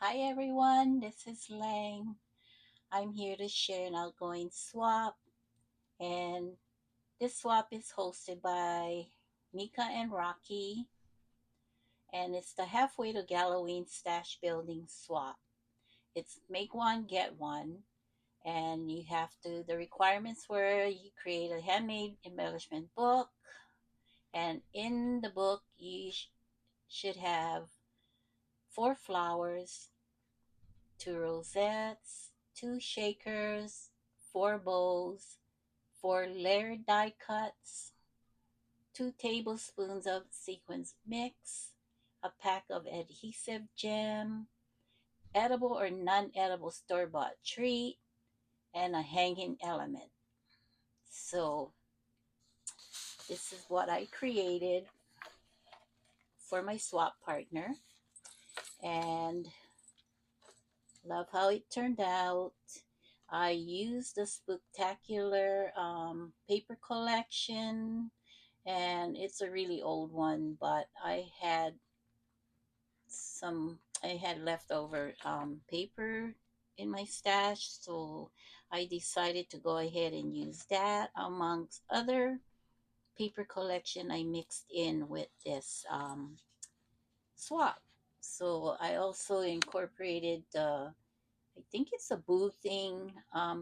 Hi everyone, this is Lang. I'm here to share an outgoing swap, and this swap is hosted by Mika and Rocky, and it's the halfway to Galoween stash building swap. It's make one, get one, and the requirements were you create a handmade embellishment book, and in the book, should have four flowers, two rosettes, two shakers, four bows, four layered die cuts, 2 tablespoons of sequins mix, a pack of adhesive gem, edible or non edible store bought treat, and a hanging element. So, this is what I created for my swap partner, and love how it turned out. I used the spectacular paper collection, and it's a really old one, but I had leftover paper in my stash, so I decided to go ahead and use that amongst other paper collection I mixed in with this swap. So I also incorporated I think it's a boothing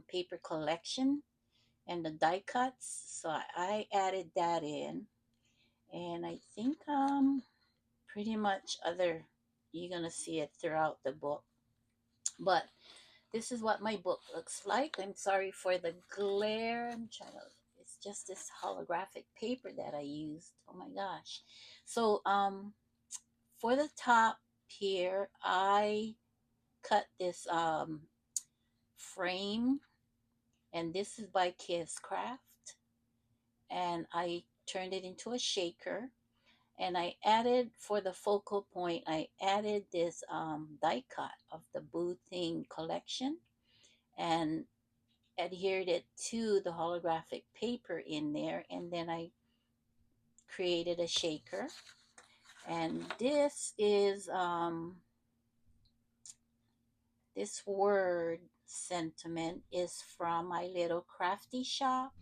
paper collection and the die cuts. So I added that in, and I think pretty much other you're gonna see it throughout the book. But this is what my book looks like. I'm sorry for the glare. I'm trying to. It's just this holographic paper that I used. Oh my gosh! So for the top here, I cut this frame, and this is by Kiss Craft, and I turned it into a shaker, and I added for the focal point, I added this die cut of the Boo Thing collection and adhered it to the holographic paper in there, and then I created a shaker. And this word sentiment is from my little crafty shop,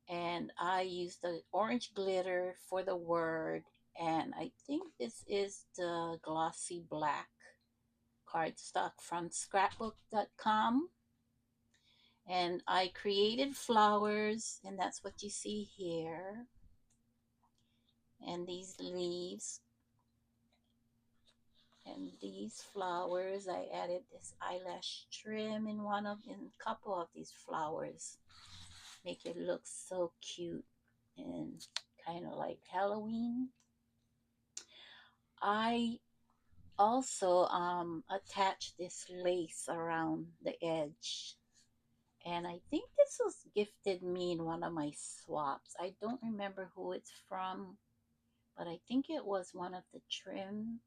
and I used the orange glitter for the word, and I think this is the glossy black cardstock from scrapbook.com. And I created flowers, and that's what you see here. And these leaves and these flowers, I added this eyelash trim in a couple of these flowers. Make it look so cute and kind of like Halloween. I also attached this lace around the edge, and I think this was gifted me in one of my swaps. I don't remember who it's from, but I think it was one of the trim,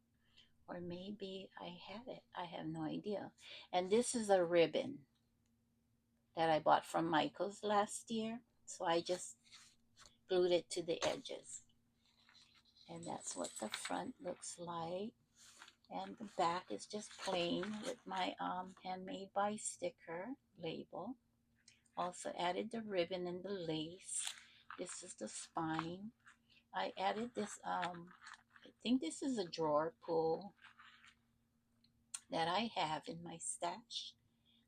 or maybe I had it. I have no idea. And this is a ribbon that I bought from Michael's last year, so I just glued it to the edges. And that's what the front looks like. And the back is just plain with my handmade by sticker label. Also added the ribbon and the lace. This is the spine. I added this, I think this is a drawer pull that I have in my stash.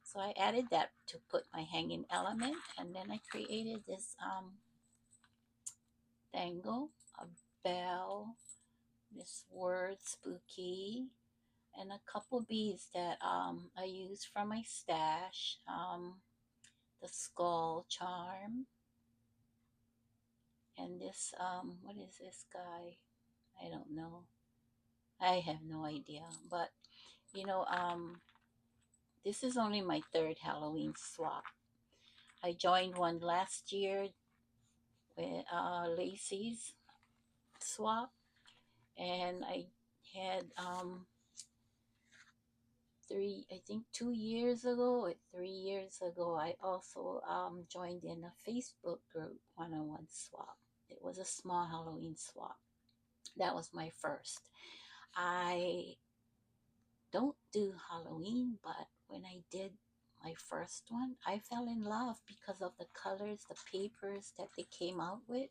So I added that to put my hanging element, and then I created this dangle, a bell, this word spooky, and a couple beads that I used from my stash. The skull charm, and this what is this guy? I don't know. I have no idea. But you know, this is only my third Halloween swap. I joined one last year with Lacey's swap, and I had I think 2 years ago or 3 years ago, I also joined in a Facebook group one-on-one swap. It was a small Halloween swap. That was my first. I don't do Halloween, but when I did my first one, I fell in love because of the colors, the papers that they came out with.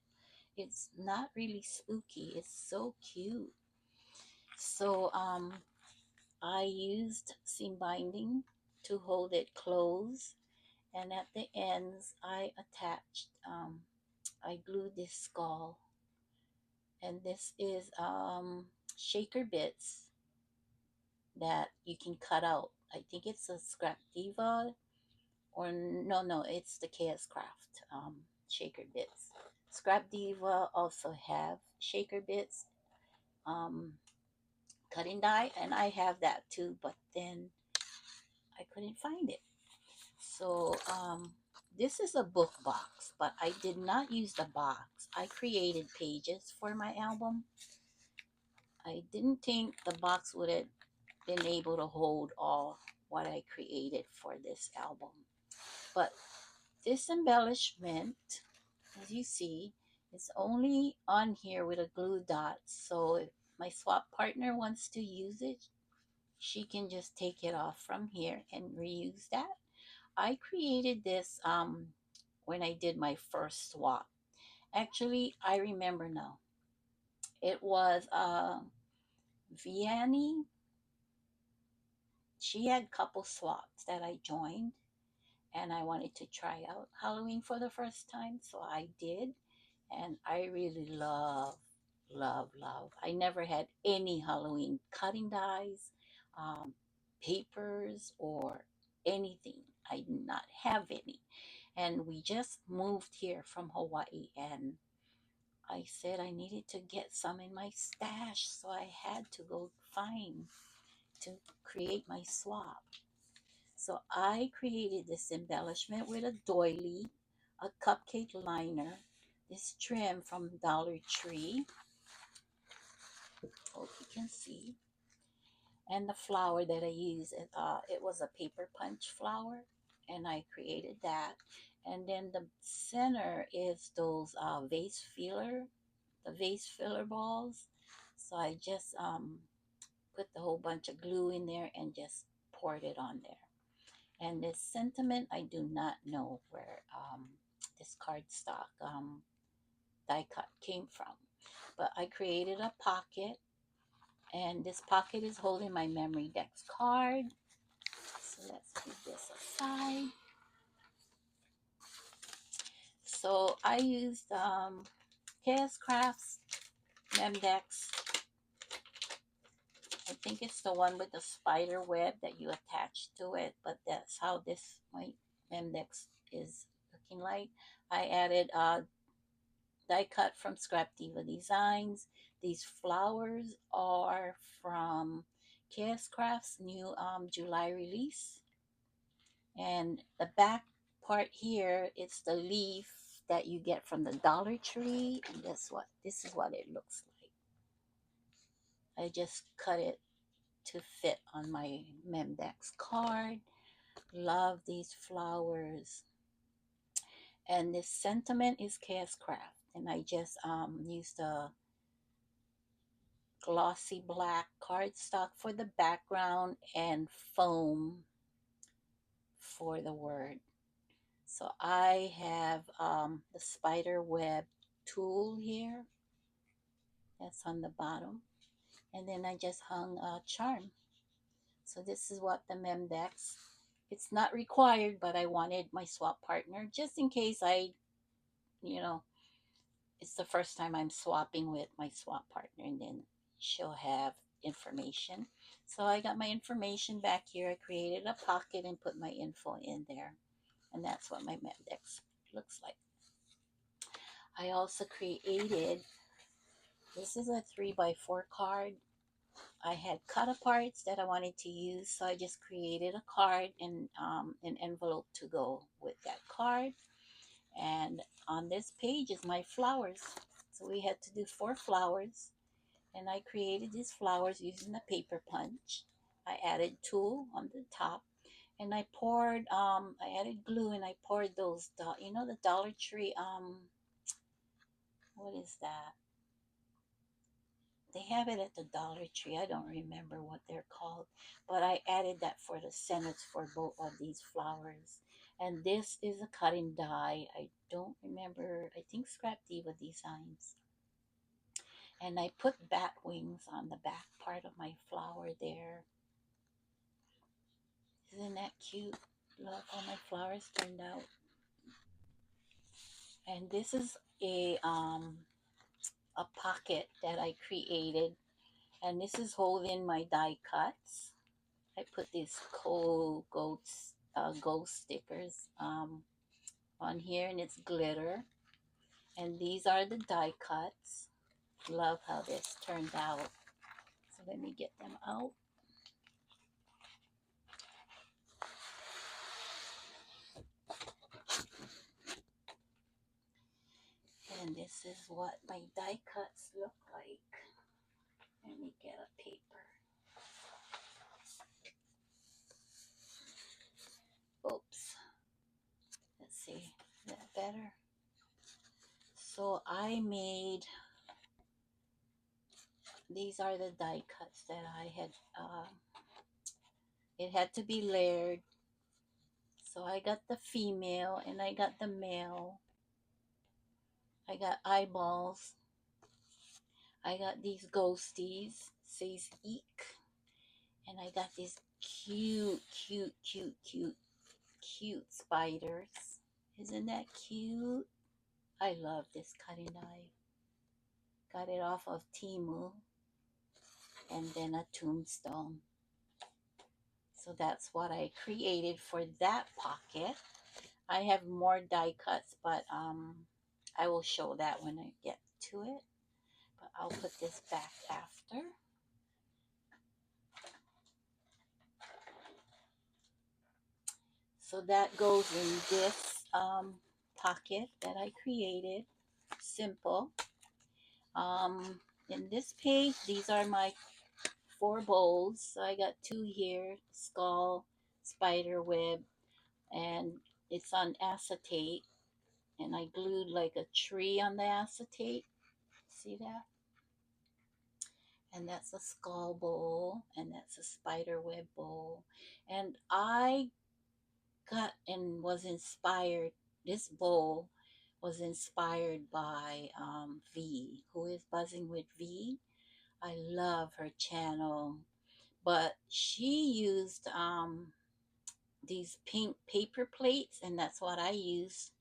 It's not really spooky, it's so cute. So I used seam binding to hold it closed, and at the ends I attached, I glued this skull, and this is shaker bits that you can cut out. I think it's a Scrap Diva, or no, it's the KS Craft shaker bits. Scrap Diva also have shaker bits, um, cutting die, and I have that too, but then I couldn't find it. So this is a book box, but I did not use the box. I created pages for my album. I didn't think the box would have been able to hold all what I created for this album. But this embellishment, as you see, is only on here with a glue dot. So if my swap partner wants to use it, she can just take it off from here and reuse that. I created this when I did my first swap. Actually, I remember now. It was Vianney. She had couple swaps that I joined, and I wanted to try out Halloween for the first time, so I did, and I really love. I never had any Halloween cutting dies, um, papers, or anything. I did not have any, and we just moved here from Hawaii, and I said I needed to get some in my stash, so I had to go find to create my swap. So I created this embellishment with a doily, a cupcake liner, this trim from Dollar Tree, hope you can see, and the flower that I used. It was a paper punch flower, and I created that. And then the center is those the vase filler balls. So I just put the whole bunch of glue in there and just poured it on there. And this sentiment, I do not know where this cardstock die cut came from. But I created a pocket, and this pocket is holding my memory dex card. So let's keep this aside. So I used KS Crafts Memdex. I think it's the one with the spider web that you attach to it, but that's how this my Memdex is looking like. I added die cut from Scrap Diva Designs. These flowers are from KS Crafts' new July release. And the back part here, it's the leaf that you get from the Dollar Tree. And this is what it looks like. I just cut it to fit on my Memdex card. Love these flowers. And this sentiment is KS Craft. And I just used a glossy black cardstock for the background and foam for the word. So I have the spider web tool here that's on the bottom, and then I just hung a charm. So this is what the Memdex, it's not required, but I wanted my swap partner just in case you know, it's the first time I'm swapping with my swap partner, and then she'll have information. So I got my information back here. I created a pocket and put my info in there. And that's what my Memdex looks like. I also created, this is a 3x4 card. I had cut aparts that I wanted to use, so I just created a card and an envelope to go with that card. And on this page is my flowers. So we had to do 4 flowers, and I created these flowers using the paper punch. I added tulle on the top, and I poured, I added glue, and I poured those, the Dollar Tree, what is that? They have it at the Dollar Tree. I don't remember what they're called, but but I added that for the centers for both of these flowers. And this is a cutting die. I don't remember, I think Scrap Diva Designs. And I put bat wings on the back part of my flower there. Isn't that cute? Love how my flowers turned out. And this is a pocket that I created, and this is holding my die cuts. I put these cool ghost stickers on here, and it's glitter. And these are the die cuts. Love how this turned out. So let me get them out. And this is what my die cuts look like. Let me get a paper. Oops. Let's see. Is that better? So I made, these are the die cuts that I had, it had to be layered. So I got the female and I got the male. I got eyeballs. I got these ghosties, says eek. And I got these cute spiders. Isn't that cute? I love this cutting knife. Got it off of Temu. And then a tombstone. So that's what I created for that pocket. I have more die cuts, but I will show that when I get to it. But I'll put this back after. So that goes in this pocket that I created. Simple. In this page, these are my 4 bowls. So I got 2 here, skull, spider web, and it's on acetate. And I glued like a tree on the acetate. See that? And that's a skull bowl, and that's a spider web bowl. And I got and was inspired, this bowl was inspired by V, who is Buzzing with V. I love her channel, but she used these pink paper plates, and that's what I used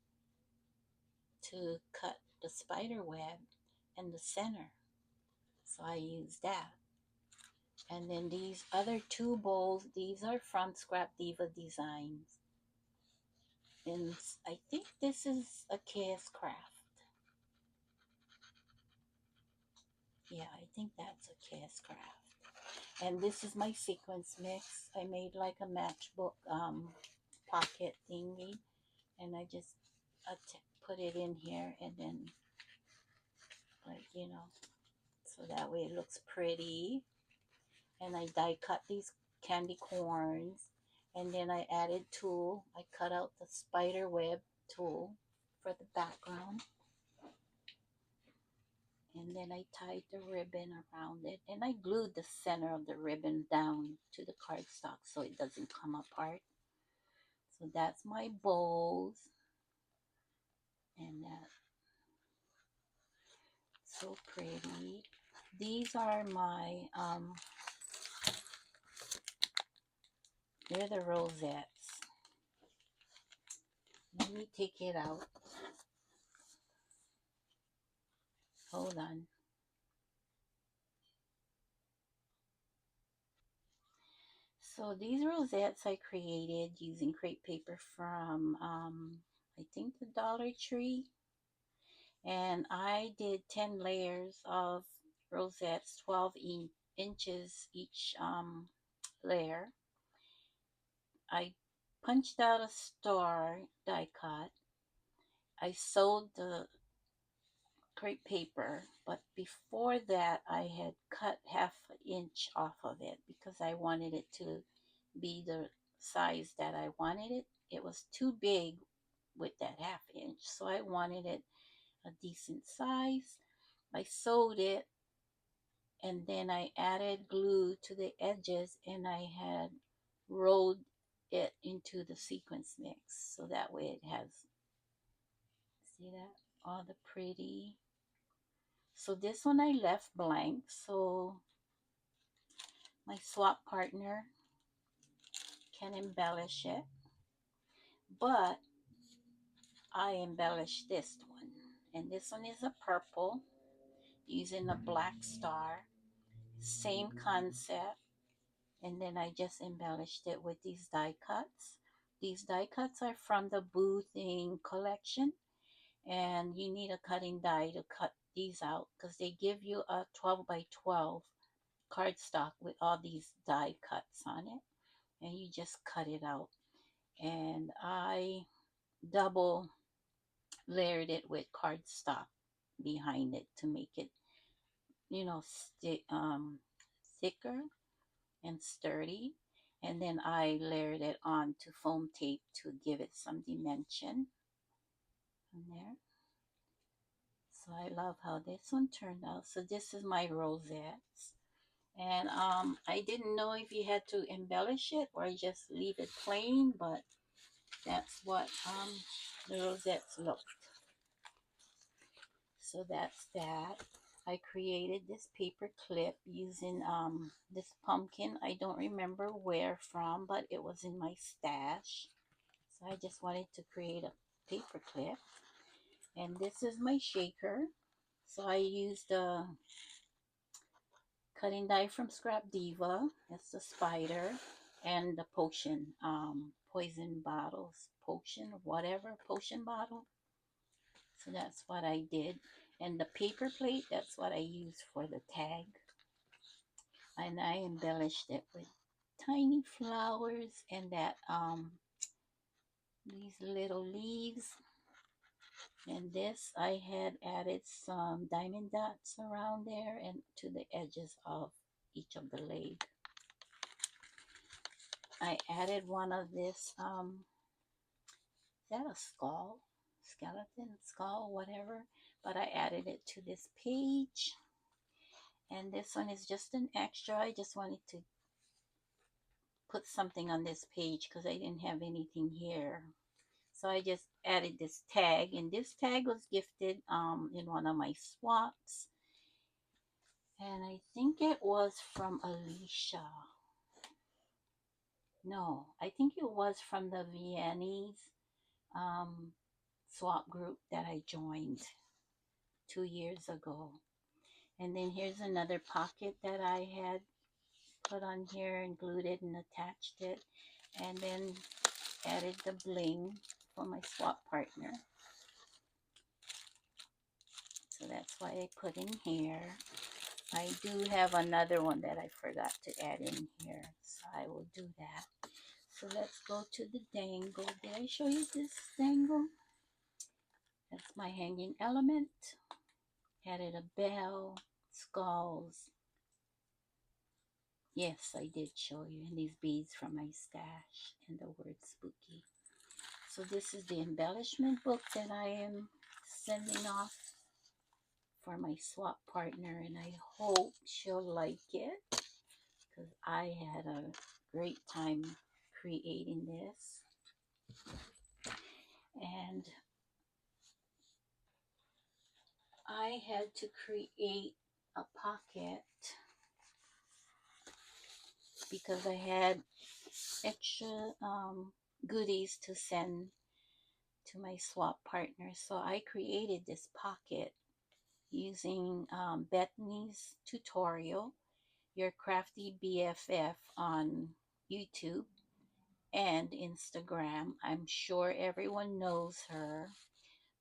to cut the spider web in the center. So I used that. And then these other 2 bowls, these are from Scrap Diva Designs. And I think this is a KS Craft. Yeah, I think that's a KS Craft. And this is my sequence mix. I made like a matchbook pocket thingy. And I just put it in here, and then, like, so that way it looks pretty. And I die cut these candy corns, and then I added tulle. I cut out the spider web tulle for the background, and then I tied the ribbon around it, and I glued the center of the ribbon down to the cardstock so it doesn't come apart. So that's my bowls, and that's so pretty. These are my they're the rosettes. Let me take it out. Hold on. So these rosettes I created using crepe paper from, I think, the Dollar Tree. And I did 10 layers of rosettes, 12 inches each layer. I punched out a star die cut. I sewed the crepe paper, but before that I had cut half an inch off of it because I wanted it to be the size that I wanted it. It was too big with that half inch, so I wanted it a decent size. I sewed it, and then I added glue to the edges, and I had rolled it into the sequence mix, so that way it has, see that, all the pretty. So this one I left blank, so my swap partner can embellish it, but I embellished this one, and this one is a purple using a black star, same concept. And then I just embellished it with these die cuts. These die cuts are from the Boo Thing collection, and you need a cutting die to cut these out because they give you a 12 by 12 cardstock with all these die cuts on it, and you just cut it out. And I double layered it with cardstock behind it to make it, thicker and sturdy. And then I layered it on to foam tape to give it some dimension in there. So I love how this one turned out. So this is my rosettes. And I didn't know if you had to embellish it or just leave it plain, but that's what the rosettes look. So that's that. I created this paper clip using this pumpkin. I don't remember where from, but it was in my stash. So I just wanted to create a paper clip. And this is my shaker. So I used a cutting die from Scrap Diva. That's the spider. And the potion, poison bottles, potion, whatever, potion bottle. So that's what I did. And the paper plate, that's what I used for the tag. And I embellished it with tiny flowers and that these little leaves. And this, I had added some diamond dots around there and to the edges of each of the legs. I added one of this, is that a skull? Skeleton, skull, whatever. But I added it to this page. And this one is just an extra. I just wanted to put something on this page because I didn't have anything here. So I just added this tag, and this tag was gifted in one of my swaps. And I think it was from Alicia. No, I think it was from the Viennese swap group that I joined 2 years ago. And then here's another pocket that I had put on here and glued it and attached it. And then added the bling for my swap partner. So that's why I put in here. I do have another one that I forgot to add in here, so I will do that. So let's go to the dangle. Did I show you this dangle? That's my hanging element. Added a bell, skulls. Yes, I did show you. And these beads from my stash and the word spooky. So this is the embellishment book that I am sending off for my swap partner, and I hope she'll like it because I had a great time creating this. And I had to create a pocket because I had extra goodies to send to my swap partner. So I created this pocket using Bethany's tutorial, Your Crafty BFF on YouTube and Instagram. I'm sure everyone knows her,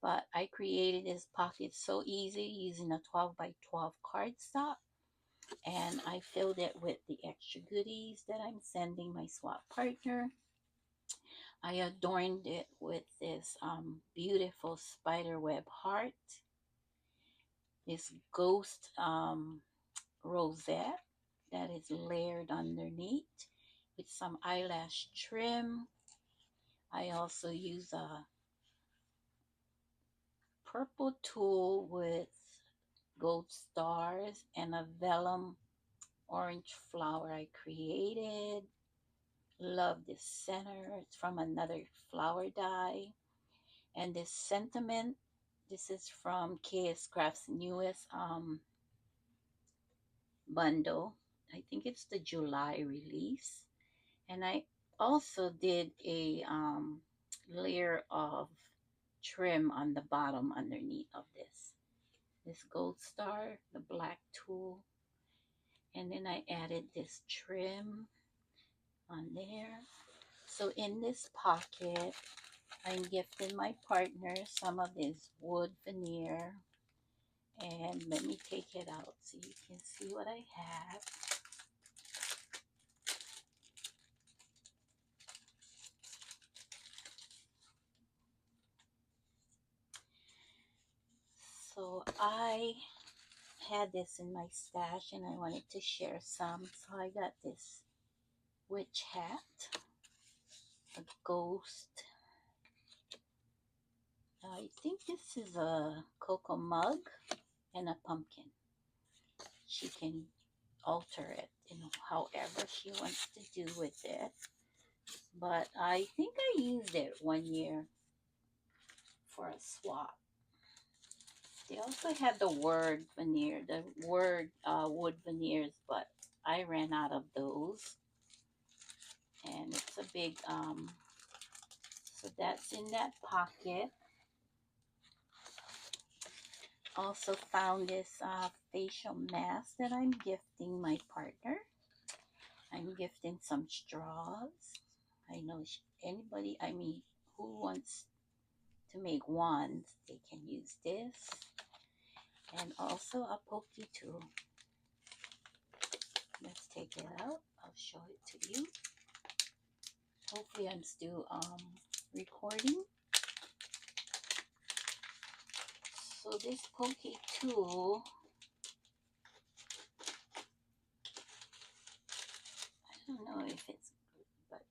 but I created this pocket so easy using a 12 by 12 cardstock, and I filled it with the extra goodies that I'm sending my swap partner. I adorned it with this beautiful spiderweb heart, this ghost rosette that is layered underneath with some eyelash trim. I also use a purple tulle with gold stars and a vellum orange flower I created. Love this center. It's from another flower die. And this sentiment, this is from KS Craft's newest bundle. I think it's the July release. And I also did a layer of trim on the bottom underneath of this gold star, the black tool, and then I added this trim on there. So in this pocket, I'm gifting my partner some of this wood veneer, and let me take it out so you can see what I have. So I had this in my stash and I wanted to share some. So I got this witch hat, a ghost. I think this is a cocoa mug and a pumpkin. She can alter it, however she wants to do with it. But I think I used it 1 year for a swap. They also had the word veneer, the word wood veneers, but I ran out of those. And it's a big, so that's in that pocket. Also found this facial mask that I'm gifting my partner. I'm gifting some straws. I know anybody, I mean, who wants to make wands, they can use this. And also a pokey tool. Let's take it out. I'll show it to you. Hopefully I'm still recording. So this pokey tool, I don't know if it's good, but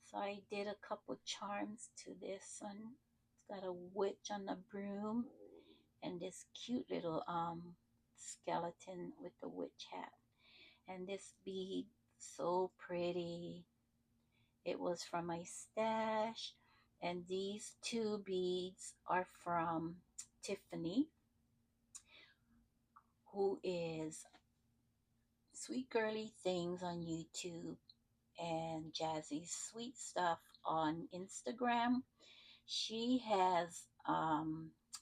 so I did a couple charms to this one. It's got a witch on the broom and this cute little skeleton with the witch hat. And this bead, so pretty. It was from my stash. And these two beads are from Tiffany, who is Sweet Girly Things on YouTube and Jazzy Sweet Stuff on Instagram. She has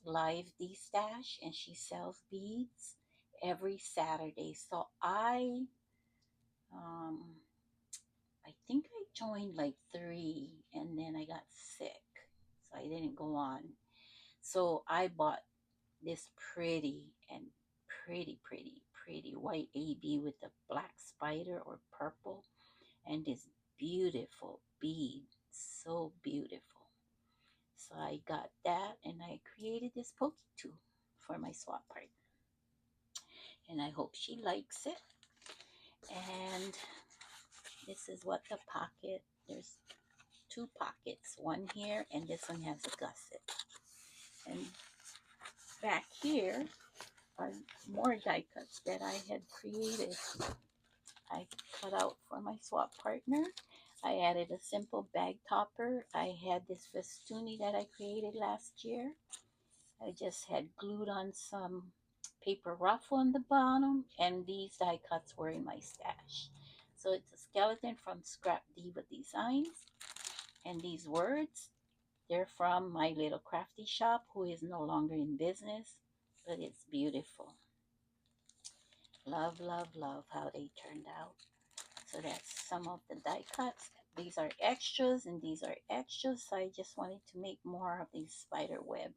live D-Stash and she sells beads every Saturday. So um, I think I joined like 3 and then I got sick. So I didn't go on. So I bought this pretty and pretty white AB with the black spider or purple and this beautiful bead. So beautiful. So I got that and I created this pokey tool for my swap partner. And I hope she likes it. And this is what the pocket, there's 2 pockets, one here and this one has a gusset. And back here are more die cuts that I had created. I cut out for my swap partner. I added a simple bag topper. I had this festoony that I created last year. I just had glued on some paper ruffle on the bottom, and these die cuts were in my stash. So it's a skeleton from Scrap Diva Designs, and these words, they're from my little crafty shop who is no longer in business, but it's beautiful. Love, love, love how they turned out. So that's some of the die cuts. These are extras and these are extras. So I just wanted to make more of these spider web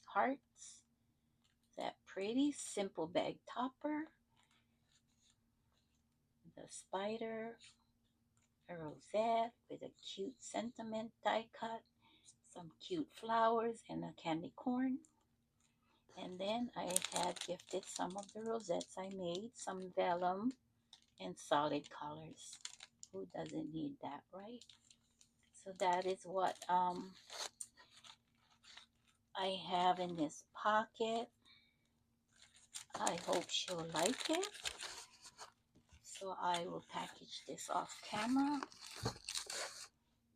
hearts. That pretty simple bag topper. The spider, a rosette with a cute sentiment die cut. Some cute flowers and a candy corn. And then I had gifted some of the rosettes I made. Some vellum and solid colors. Who doesn't need that, right? So that is what I have in this pocket. I hope she'll like it. So I will package this off camera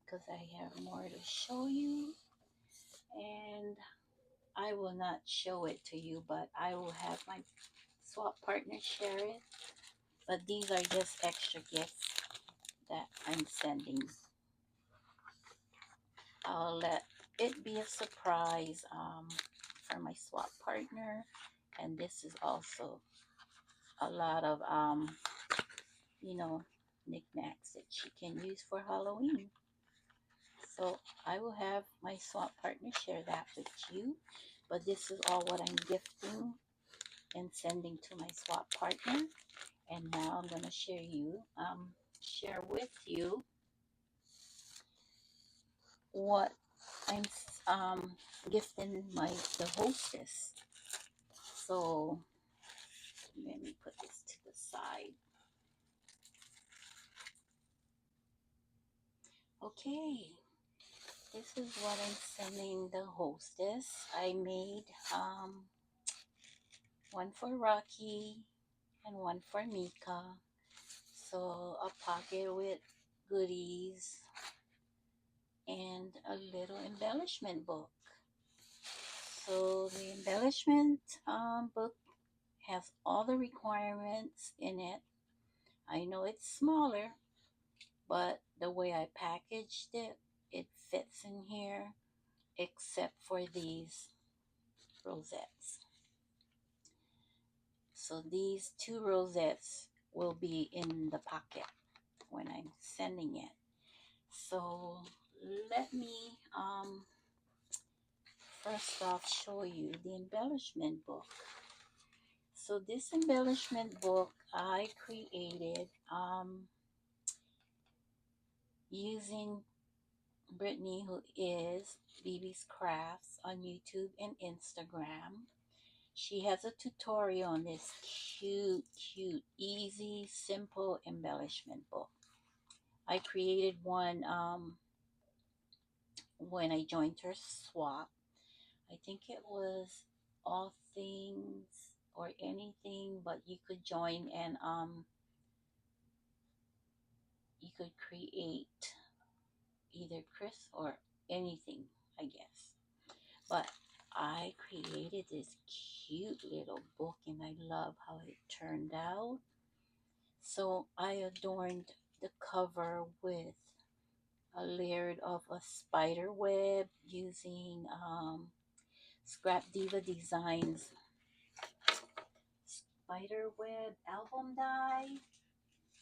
because I have more to show you. And I will not show it to you, but I will have my swap partner share it. But these are just extra gifts that I'm sending. I'll let it be a surprise for my swap partner. And this is also a lot of, you know, knickknacks that she can use for Halloween. So I will have my swap partner share that with you. But this is all what I'm gifting and sending to my swap partner. And now I'm gonna share with you what I'm gifting the hostess. So let me put this to the side. Okay, this is what I'm sending the hostess. I made one for Rocky and one for Meeka. So a pocket with goodies and a little embellishment book. So the embellishment book has all the requirements in it. I know it's smaller, but the way I packaged it, it fits in here except for these rosettes. So these two rosettes will be in the pocket when I'm sending it. So let me first off show you the embellishment book. So this embellishment book I created using Brittany, who is BB's Crafts on YouTube and Instagram. She has a tutorial on this cute, easy, simple embellishment book. I created one when I joined her swap. I think it was all things or anything, but you could join and you could create either Chris or anything, I guess. But I created this cute little book and I love how it turned out. So I adorned the cover with a layer of a spider web using Scrap Diva Designs spider web album die.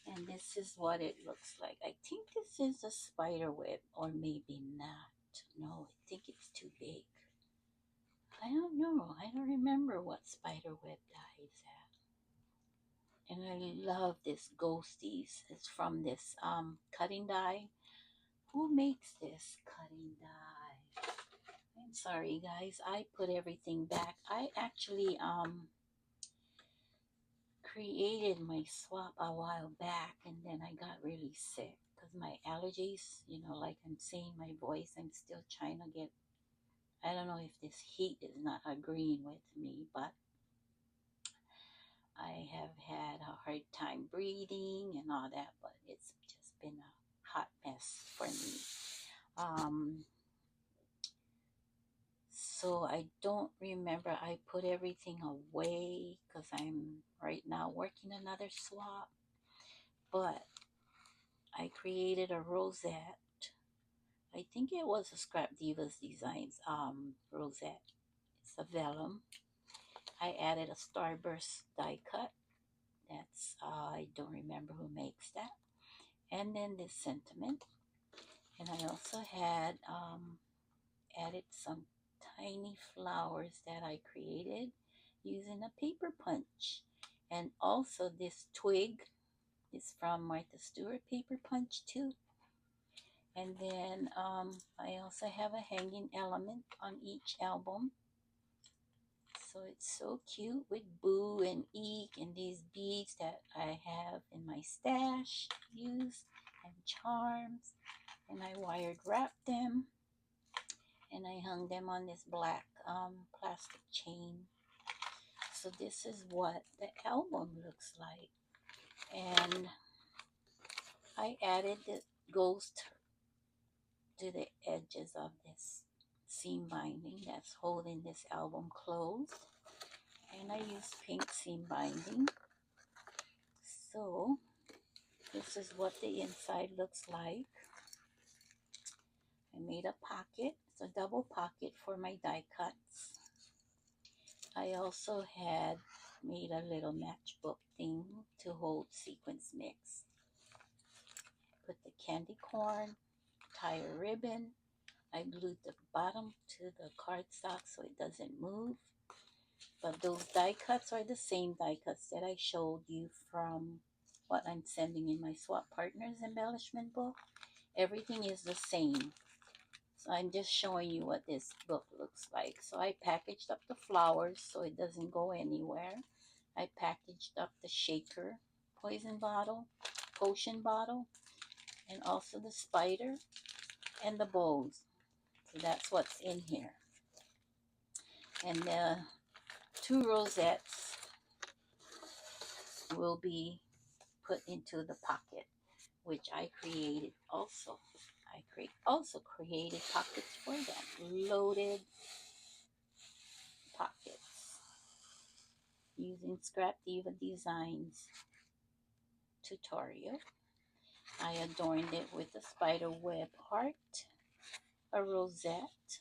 And this is what it looks like. I think this is a spider web, or maybe not. No, I think it's too big. I don't know. I don't remember what spider web dye is at. And I love this ghosties. It's from this cutting die. Who makes this cutting die? I'm sorry guys. I put everything back. I actually created my swap a while back and then I got really sick because my allergies, like I'm saying, my voice, I'm still trying to get, I don't know if this heat is not agreeing with me, but I have had a hard time breathing and all that, but it's just been a hot mess for me. So I don't remember. I put everything away because I'm right now working another swap, but I created a rosette. I think it was a Scrap Divas Designs rosette. It's a vellum. I added a starburst die cut. That's I don't remember who makes that. And then this sentiment. And I also had added some tiny flowers that I created using a paper punch. And also this twig is from Martha Stewart paper punch too. And then I also have a hanging element on each album. So it's so cute with Boo and Eek and these beads that I have in my stash used and charms. And I wired wrapped them and I hung them on this black plastic chain. So this is what the album looks like. And I added the ghost to the edges of this seam binding that's holding this album closed. And I use pink seam binding. So this is what the inside looks like. I made a pocket. It's a double pocket for my die cuts. I also had made a little matchbook thing to hold sequins mix. Put the candy corn, tie a ribbon. I glued the bottom to the cardstock so it doesn't move. But those die cuts are the same die cuts that I showed you from what I'm sending in my Swap Partners embellishment book. Everything is the same. So I'm just showing you what this book looks like. So I packaged up the flowers so it doesn't go anywhere. I packaged up the shaker potion bottle, and also the spider and the bows. So that's what's in here. And the 2 rosettes will be put into the pocket, which I created also. I also created pockets for them, loaded pockets using Scrap Diva Designs tutorial. I adorned it with a spider web heart, a rosette,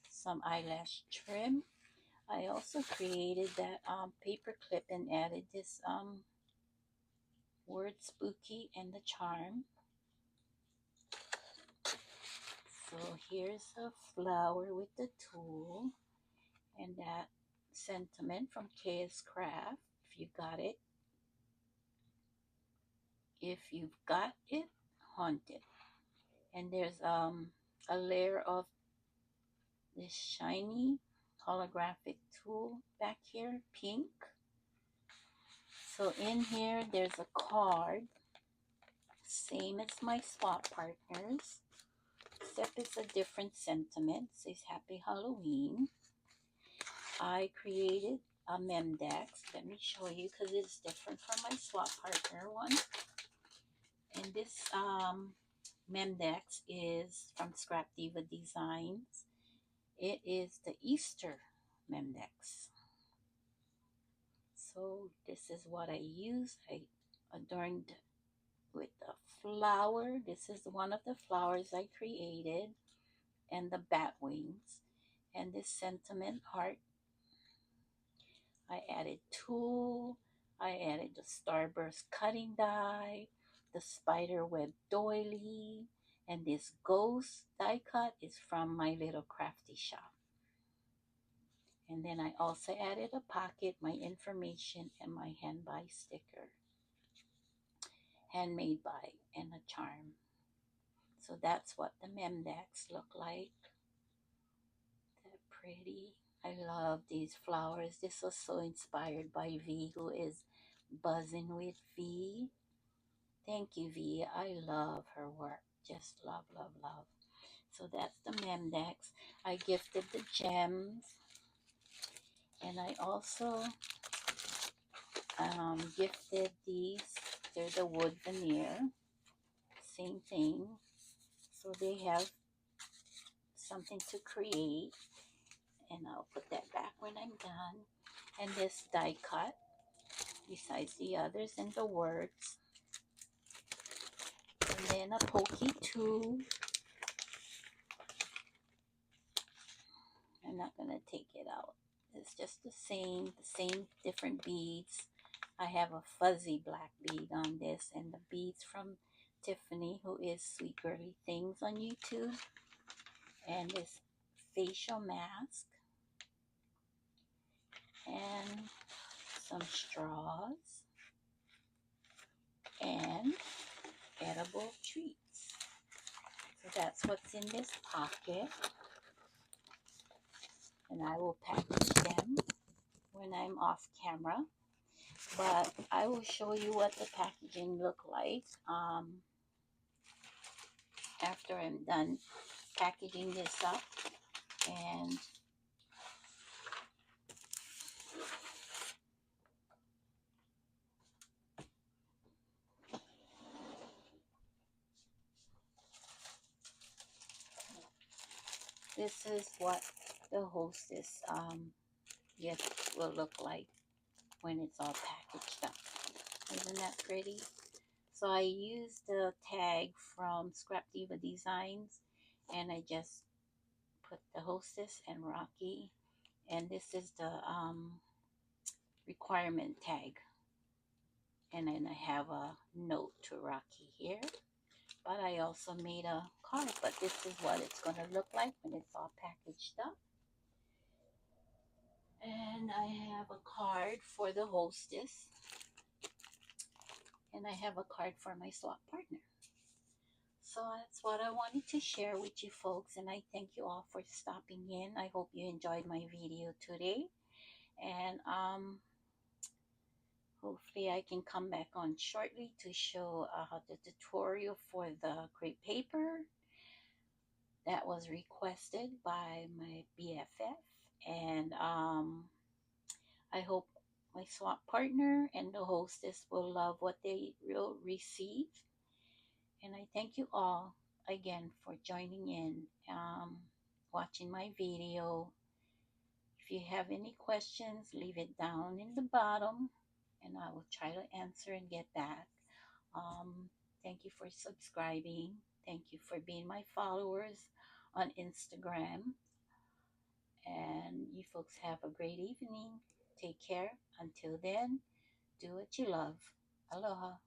some eyelash trim. I also created that paper clip and added this word spooky and the charm. So here's a flower with the tool and that sentiment from KS Craft. If you got it, haunt it. And there's a layer of this shiny holographic tool back here, pink. So in here there's a card, same as my Swap Partners, except it's a different sentiment. It says Happy Halloween. I created a Memdex. Let me show you because it's different from my Swap Partner one. And this Memdex is from Scrap Diva Designs. It is the Easter Memdex. So this is what I used. I adorned with the flower. This is one of the flowers I created, and the bat wings. And this sentiment heart, I added tulle, I added the starburst cutting die, the spider web doily, and this ghost die cut is from my little crafty shop. And then I also added a pocket, my information, and my hand by sticker, handmade by, and a charm. So that's what the Memdex look like. They're pretty. I love these flowers. This was so inspired by V, who is buzzing with V. Thank you, V. I love her work. Just love, love, love. So that's the Memdex. I gifted the gems. And I also gifted these. They're the wood veneer. Same thing. So they have something to create. And I'll put that back when I'm done. And this die cut, besides the others and the words. And then a pokey tube. I'm not going to take it out. It's just the same different beads. I have a fuzzy black bead on this, and the beads from Tiffany, who is Sweet Girly Things on YouTube. And this facial mask. And some straws. And edible treats. So that's what's in this pocket. And I will package them when I'm off camera. But I will show you what the packaging look like after I'm done packaging this up. And This is what the hostess gift will look like when it's all packaged up. Isn't that pretty? So I used the tag from Scrap Diva Designs, and I just put the hostess and Rocky, and this is the requirement tag. And then I have a note to Rocky here. But I also made a card, but this is what it's going to look like when it's all packaged up. And I have a card for the hostess, and I have a card for my swap partner. So that's what I wanted to share with you folks, and I thank you all for stopping in. I hope you enjoyed my video today, and hopefully I can come back on shortly to show the tutorial for the crepe paper that was requested by my BFF, and I hope my swap partner and the hostess will love what they will receive. And I thank you all again for joining in, watching my video. If you have any questions, leave it down in the bottom and I will try to answer and get back. Um, Thank you for subscribing. Thank you for being my followers on Instagram. And you folks have a great evening. Take care. Until then, do what you love. Aloha.